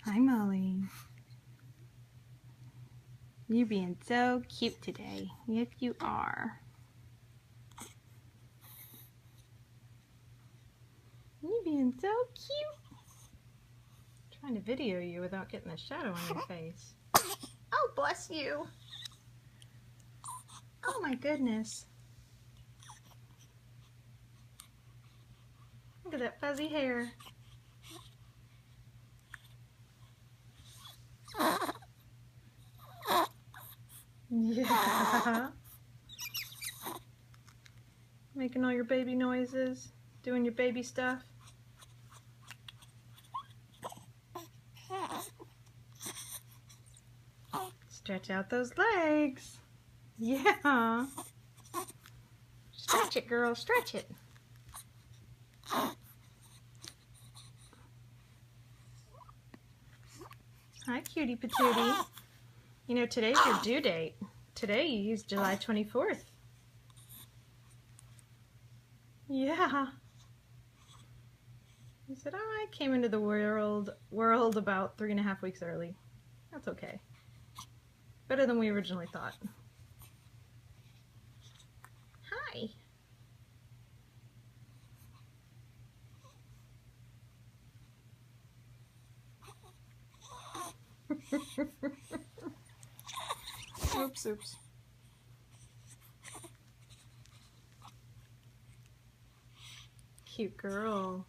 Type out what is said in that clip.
Hi, Molly. You being so cute today. Yes, you are. You being so cute. I'm trying to video you without getting a shadow on your face. Oh, bless you. Oh, my goodness. Look at that fuzzy hair. Yeah. Making all your baby noises. Doing your baby stuff. Stretch out those legs. Yeah. Stretch it, girl. Stretch it. Hi, cutie patootie. You know, today's your due date. Today you used July 24th. Yeah. He said, oh, I came into the world about 3.5 weeks early. That's okay. Better than we originally thought. Hi. Oops, oops. Cute girl.